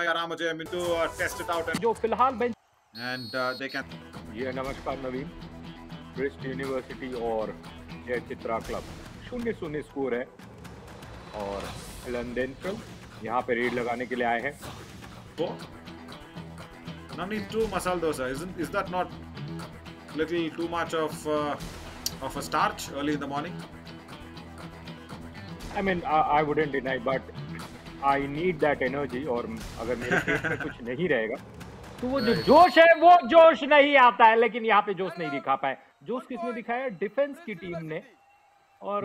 Ramajayam to test it out and जो फिलहाल bench they can. ये नमस्कार नवीन, क्रिस्ट यूनिवर्सिटी और जय चित्रा क्लब 0-0 स्कोर है और लंदन यहाँ पे रेड लगाने के लिए आए हैं। Oh, Navneet, two masala dosa. Is that not little too much of a starch early in the morning? I mean, I wouldn't deny, but I need that energy. और अगर मेरे पेट में कुछ नहीं रहेगा तो वो जो जोश है वो जोश नहीं आता है। लेकिन यहाँ पे जोश नहीं दिखा पाए। जोश किसने दिखाया? डिफेंस की टीम ने। और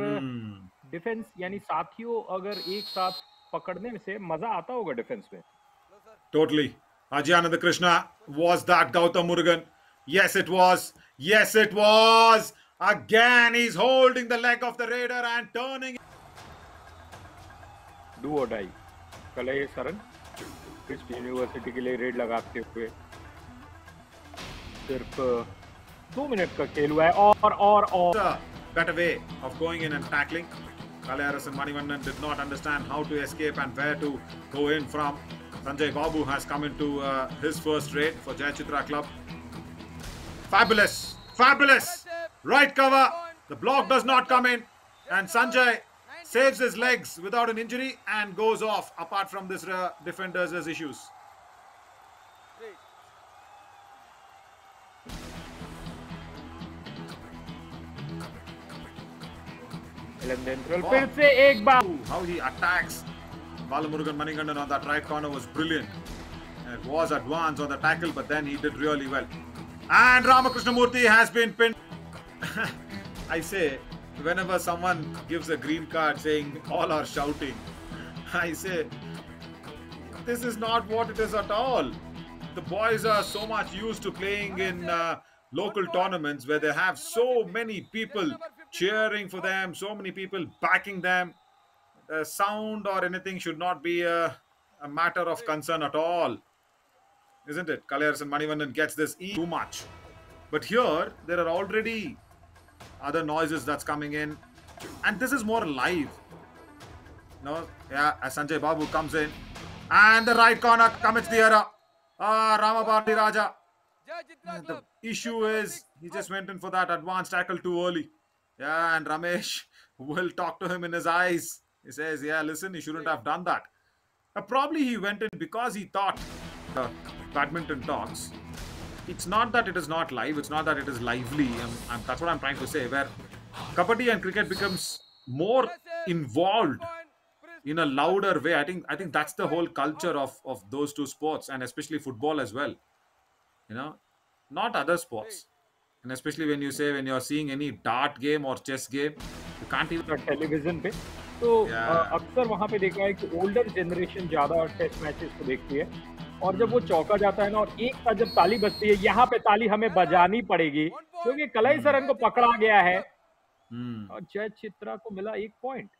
डिफेंस यानी साथियों अगर एक साथ पकड़ने में से मजा आता होगा डिफेंस में। Totally. Ajyananda Krishna, was that Gautam Murugan? Yes, it was. Yes, it was. Again, he's holding the leg of the raider and turning. Do और डाई कलई सरन क्रिस्ट यूनिवर्सिटी के लिए रेड लगाते हुए सिर्फ 2 मिनट का खेल हुआ है और better way of going in and tackling. Kalai and Manivandan did not understand how to escape and where to go in from. Sanjay Babu has come into his first raid for Jai Chitra Club. Fabulous, fabulous. Right cover. The block does not come in, and Sanjay saves his legs without an injury and goes off. Apart from this, defenders' issues. फिर से एक बार how he attacks Balamurugan Manigandan on that right corner was brilliant. It was advanced on the tackle, but then he did really well. And Ramakrishnamurthy has been pinned. I say, whenever someone gives a green card saying all are shouting, I say, this is not what it is at all. The boys are so much used to playing in local tournaments where they have so many people cheering for them, so many people backing them. Sound or anything should not be a matter of concern at all, isn't it? Kalai and Manivandan gets this too much, but here there are already other noises that's coming in, and this is more live. No, yeah, as Sanjay Babu comes in, and the right corner commits the error. Ramabharati Raja. The issue is he just went in for that advanced tackle too early. Yeah, and Ramesh will talk to him in his eyes. He says, yeah, listen, you shouldn't have done that. Probably he went in because he thought badminton talks. It's not that it is not live. It's not that it is lively. That's what I'm trying to say. Where kabaddi and cricket becomes more involved in a louder way. I think that's the whole culture of those two sports, and especially football as well. You know, not other sports. And especially when you're seeing any dart game or chess game, you can't even television पे तो अक्सर वहां पे देखा है कि older generation ज्यादा test matches को देखती है और जब वो चौका जाता है ना और एक साथ जब ताली बजती है, यहाँ पे ताली हमें बजानी पड़ेगी क्योंकि कलाई सरन को पकड़ा गया है और जय चित्रा को मिला 1 point.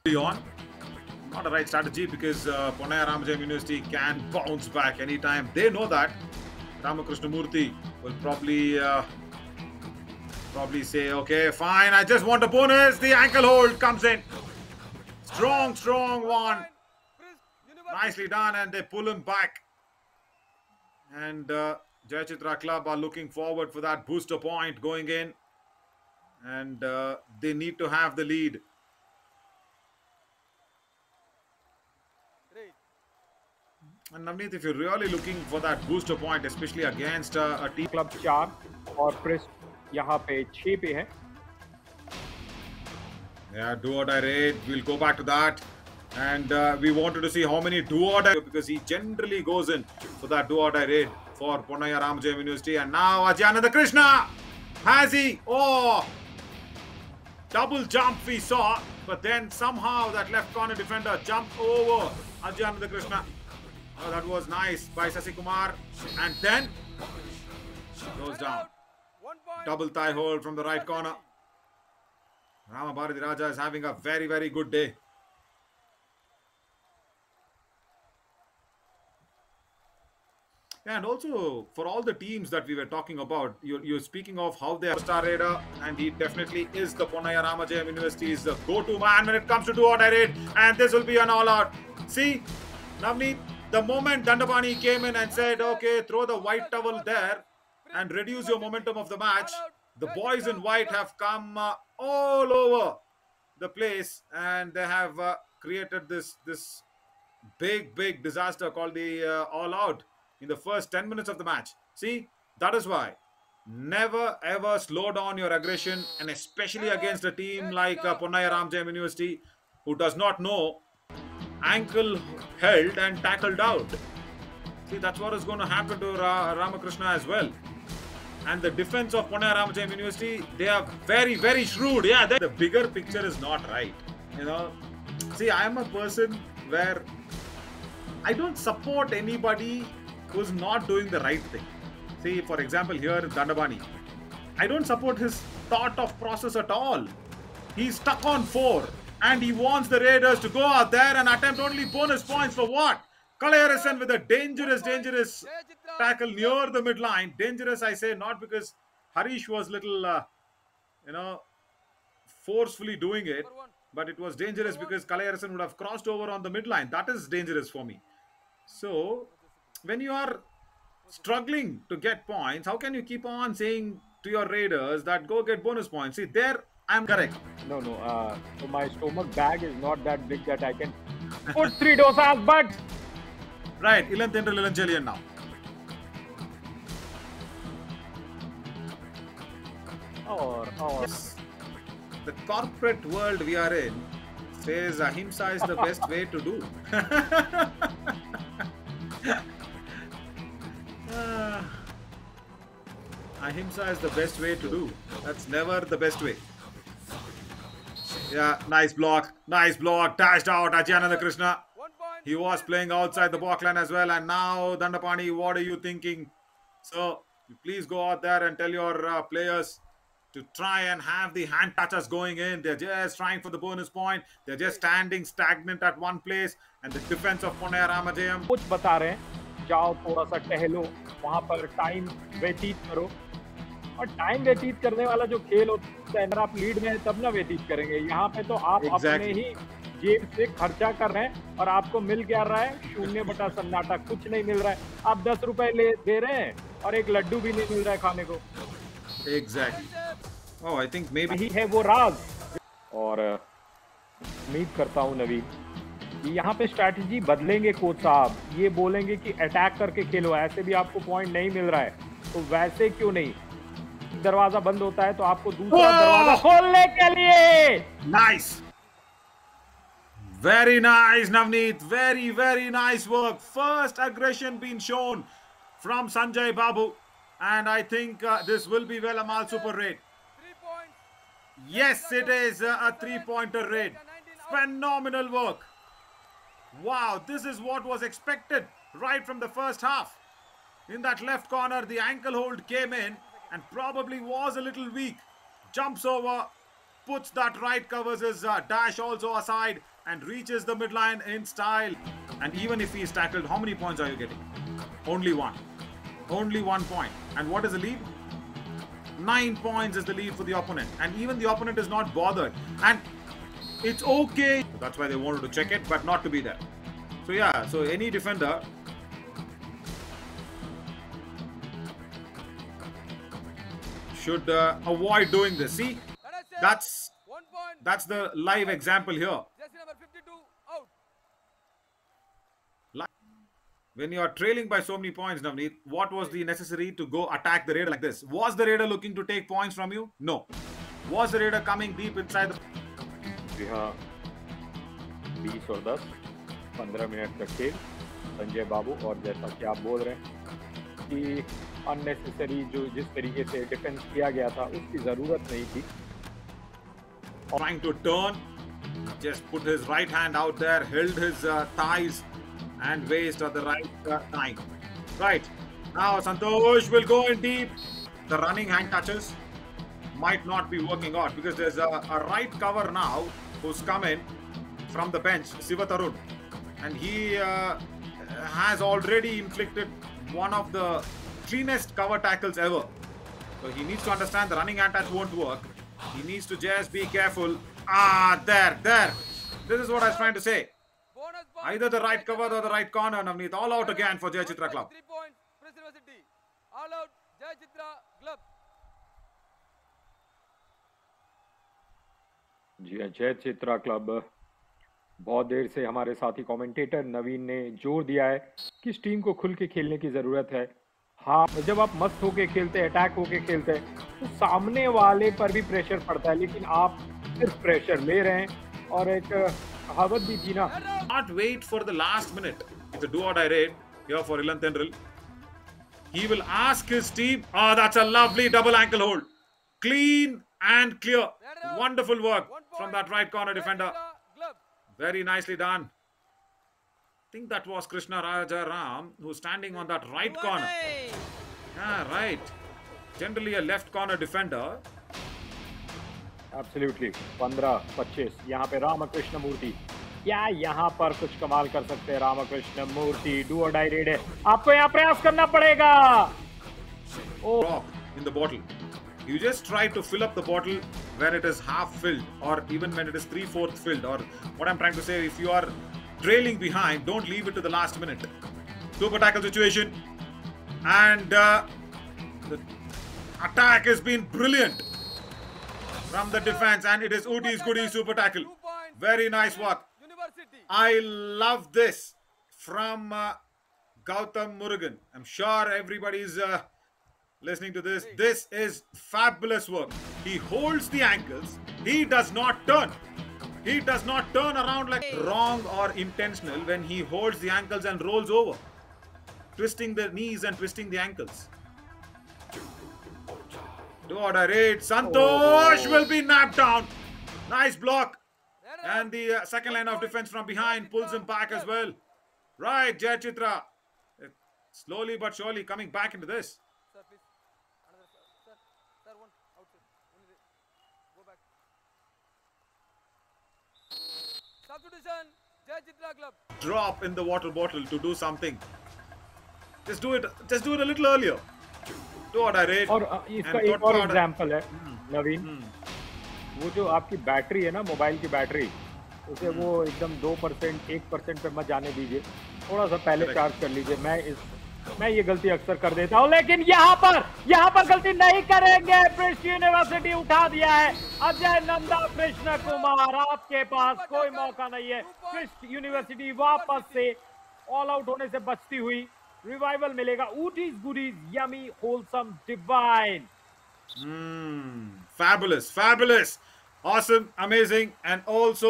on. Not a right strategy because Ponnaya Ramajayam University can bounce back anytime. They know that. Ramakrishnamurthy will probably say, okay, fine, I just want a bonus. The ankle hold comes in. Strong one. Nicely done, and they pull him back. And Jai Chitra Club are looking forward for that booster point going in. And they need to have the lead. And Navneet, if you're really looking for that booster point, especially against a team club 4 और press यहाँ पे 6 पे है। Yeah, do or die raid. We'll go back to that. And we wanted to see how many do or die, because he generally goes in for that do or die raid for Ponnaya Ramajayam University. And now Ajyananda Krishna, has he? Oh, double jump we saw, but then somehow that left corner defender jumped over Ajyananda Krishna. Oh, that was nice by Sasi Kumar, and then goes down. Double thigh hold from the right corner. Ramabharati Raja is having a very, very good day. And also for all the teams that we were talking about, you're speaking of how they are Star Raider, and he definitely is the Ponnaya Ramajayam University's go-to man when it comes to do or die raid, and this will be an all-out. See, Navneet, the moment Dandapani came in and said, okay, throw the white towel there and reduce your momentum of the match, the boys in white have come all over the place, and they have created this big disaster called the all out in the first 10 minutes of the match. See, that is why never ever slow down your aggression, and especially against a team like Ponnaya Ramajayam University, who does not know ankle held and tackled out. See, that's what is going to happen to Ramakrishna as well. And the defense of Ponnaya Ramajayam University, they are very shrewd. Yeah, the bigger picture is not right. You know, see, I am a person where I don't support anybody who's not doing the right thing. See, for example, here Dandapani, I don't support his thought of process at all. He's stuck on 4 and he wants the Raiders to go out there and attempt only bonus points for what? Kalai with a dangerous tackle near the midline. Dangerous, I say, not because Harish was little, forcefully doing it, but it was dangerous because Kalai would have crossed over on the midline. That is dangerous for me. So, when you are struggling to get points, how can you keep on saying to your Raiders that go get bonus points? See, there I'm correct. No. So my stomach bag is not that big that I can put 3 dosas, but... Right, Ilan Tendril Ilan Chelian now. Or... The corporate world we are in says ahimsa is the best way to do. Ahimsa is the best way to do. That's never the best way. Yeah, nice block. Dashed out Ajyananda Krishna. He was playing outside the block line as well. And now, Dandapani, what are you thinking? So, please go out there and tell your players to try and have the hand touches going in. They're just trying for the bonus point. They're just standing stagnant at one place. And the defense of Ponnaya Ramajayam. कुछ बता रहे हैं, जाओ थोड़ा सा टहलो, वहाँ पर टाइम व्यतीत करो. और टाइम व्यतीत करने वाला जो खेल होता है, अगर आप लीड में है तब ना व्यतीत करेंगे. यहाँ पे तो आप अपने ही जेब से खर्चा कर रहे हैं और आपको मिल क्या रहा है? 0 सन्नाटा, कुछ नहीं मिल रहा है. आप 10 रुपए दे रहे हैं और एक लड्डू भी नहीं मिल रहा है खाने को. Exactly. Oh, I think maybe यही है वो राज. और उम्मीद करता हूँ नवीन कि यहाँ पे स्ट्रैटेजी बदलेंगे कोच साहब. ये बोलेंगे कि अटैक करके खेलो, ऐसे भी आपको पॉइंट नहीं मिल रहा है तो वैसे क्यों नहीं. दरवाजा बंद होता है तो आपको दूसरा दरवाजा खोलने के लिए. Nice. Very nice, Navneet. Very nice work. First aggression being shown from Sanjay Babu. And I think this will be well a Mal Super raid. Yes, it is a 3-pointer raid. Phenomenal work. Wow, this is what was expected right from the first half. In that left corner, the ankle hold came in and probably was a little weak. Jumps over, puts that right, covers his dash also aside and reaches the midline in style. And even if he is tackled, how many points are you getting? Only 1. Only 1 point. And what is the lead? 9 points is the lead for the opponent. And even the opponent is not bothered. And it's okay. That's why they wanted to check it, but not to be there. So yeah, so any defender should avoid doing this. See, that's the live example here. When you are trailing by so many points, Navneet, what was the necessary to go attack the Raider like this? Was the Raider looking to take points from you? No. Was the Raider coming deep inside the... जी हाँ, 20 और 10, 15 minute का खेल. संजय बाबू, और जैसा कि आप बोल रहे हैं कि अननेसेसरी जो जिस तरीके से डिफेंस किया गया था उसकी जरूरत नहीं थी. Trying to turn, just put his right hand out there, held his thighs and waist at the right time. Right, now Santosh will go in deep. The running hand touches might not be working out because there's a right cover now who's come in from the bench, Siva Tarun, and he has already inflicted one of the cleanest cover tackles ever. So he needs to understand the running attach won't work. He needs to just be careful. There. This is what I was trying to say. Either the right cover or the right corner, Navneet. All out again for Jayachitra Club. 3 points, Press University. All out, Jayachitra Club. जी हाँ, Jayachitra club. बहुत देर से हमारे साथी commentator नवीन ने जोर दिया है कि इस टीम को खुल के खेलने की जरूरत है। हाँ, जब आप मस्त होके खेलते हैं, अटैक होके खेलते हैं, तो सामने वाले पर भी प्रेशर पड़ता है, लेकिन आप सिर्फ प्रेशर ले रहे हैं। और एक कहावत भी थी ना, Not wait for the last minute. It's a do or die raid here for Ilan Tendril. He will ask his team. That's a lovely double ankle hold. Clean and clear. Wonderful work from that right corner defender. Club. Very nicely done. I think that was Krishna Rajaram who's standing on that right corner. Yeah, right. Generally a left corner defender. Absolutely 15-25 यहाँ पे रामकृष्ण मूर्ति। क्या यहाँ पर कुछ कमाल कर सकते हैं रामकृष्ण मूर्ति? डू और डाई रेड है, आपको यहाँ प्रयास करना पड़ेगा। Drop in the bottle. You just try to fill up the bottle when it is half filled, or even when it is 3/4 filled. Or what I'm trying to say, if you are trailing behind, don't leave it to the last minute. Super tackle situation, and the attack has been brilliant from the defense, and it is Uti's goodie super tackle. 2 points. Very nice work. University. I love this from Gautam Murugan. I'm sure everybody's listening to this. This is fabulous work. He holds the ankles. He does not turn. He does not turn around like wrong or intentional when he holds the ankles and rolls over, twisting the knees and twisting the ankles. Do or die raid. Santosh will be napped down. Nice block. And the second line of defense from behind pulls him back as well. Right, Jayachitra. Slowly but surely coming back into this. Sir, please. Another sir. Sir, one outside. Go back. Substitution. Jayachitra Club. Drop in the water bottle to do something. Just do it a little earlier. Do or die raid. और इसका And एक और Todd- example है नवीन, वो जो आपकी battery है ना, मोबाइल की बैटरी, उसे वो एकदम 2%, 1% पे मत जाने दीजिए, थोड़ा सा पहले Correct. चार्ज कर लीजिए। मैं ये गलती अक्सर कर देता हूँ, लेकिन यहाँ पर गलती नहीं करेंगे। प्रिस्ट यूनिवर्सिटी उठा दिया है। अजय नंदा कृष्ण कुमार, आपके पास कोई मौका नहीं है। प्रिस्ट यूनिवर्सिटी वापस से ऑल आउट होने से बचती हुई रिवाइवल मिलेगा। ऊटीज goodies, yummy, wholesome, divine. Fabulous. Awesome, amazing, and also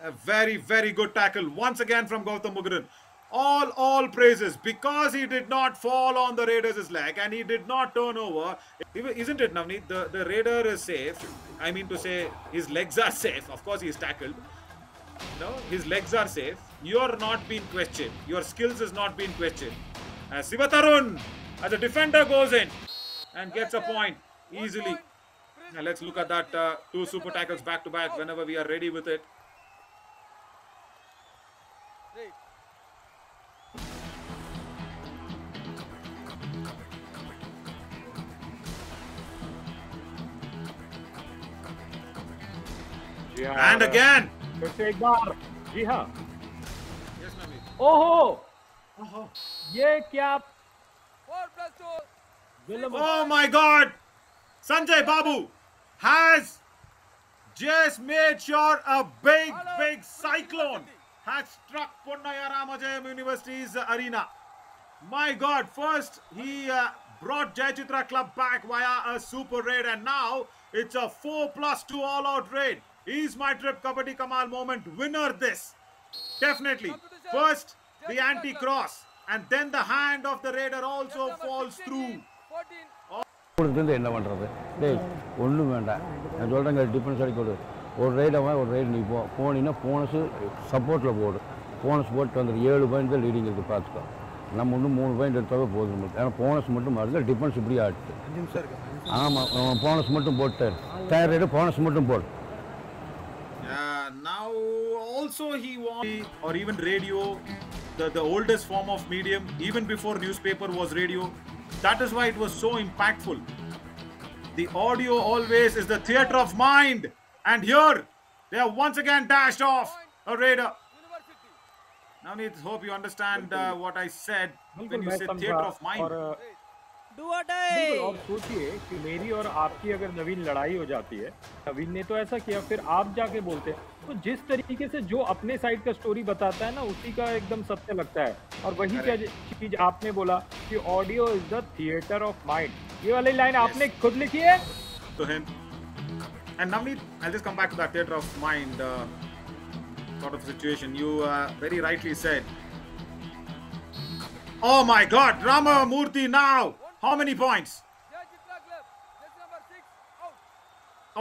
a very, very good tackle once again from Gautam Murugan. All praises, because he did not fall on the Raiders' leg and he did not turn over. Isn't it, Navneet? The Raider is safe. I mean to say, his legs are safe. Of course, he's tackled. No, his legs are safe. You're not being questioned. Your skills is not being questioned. Sivatarun, as a defender, goes in and gets a point easily. Now let's look at that two super tackles back to back whenever we are ready with it. Right. जी हाँ, And again. फिर से एक बार। जी हाँ। Yes, Navneet. ओहो, Oh, ये क्या 4+2. जुल्म! oh my God! Sanjay Babu has just made sure a big cyclone has struck Ponnaya Ramajayam University's arena. My God, first he brought Jayachitra Club back via a super raid, and now it's a 4+2 all-out raid. Is my trip Kabaddi Kamal moment winner this? Definitely. First, the anti-cross, and then the hand of the raider also falls through. 14. கொடுத்துருந்து என்ன பண்ணுறது? டேய் ஒன்றும் வேண்டாம், நான் சொல்கிறேங்க, defence அடிக்க விடு. ஒரு ரைடு நீ போனீங்கன்னா போனஸு சப்போர்ட்டில் போடு. போனஸ் போட்டு வந்துடு. 7 பாயிண்ட் தான் லீடிங் இருக்குது, பார்த்துக்கோ. நம்ம இன்னும் 3 பாயிண்ட் எடுத்தாவே போதும். ஏன்னா போனஸ் மட்டும் மாறுது, டிஃபென்ஸ் இப்படி ஆடுது. ஆமாம், போனஸ் மட்டும் போட்டார். தேர்ட் ரைடு போனஸ் மட்டும் போடு. Now also he won, or even radio. the oldest form of medium, even before newspaper was radio. That is why it was so impactful. The audio always is the theater of mind. And here, they are once again dashed off a Raider. Navneet, hope you understand what I said when बिल्कुल you मैं said theater समझा of mind. और Do or बिल्कुल, और die. सोचिए कि मेरी और आपकी अगर नवीन लड़ाई हो जाती है, नवीन ने तो ऐसा किया, फिर आप जाके बोलते हैं, तो जिस तरीके से जो अपने साइड का स्टोरी बताता है ना, उसी का एकदम सत्य लगता है। और वही क्या चीज आपने बोला कि audio is the theatre of mind, ये वाली लाइन आपने खुद लिखी है। To him. And Navneet, I'll just come back to that theater of mind sort of situation. You very rightly said. Oh my God, Rama Murthy now. How many points?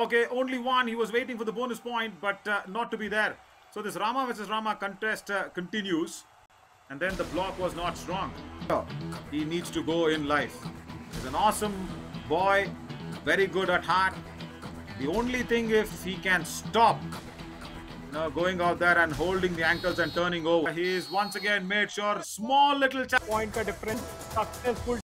Okay, only one. He was waiting for the bonus point, but not to be there. So this Rama versus Rama contest continues. And then the block was not strong. He needs to go in life. He's an awesome boy, very good at heart. The only thing, if he can stop going out there and holding the ankles and turning over, he's once again made sure small little point का difference successful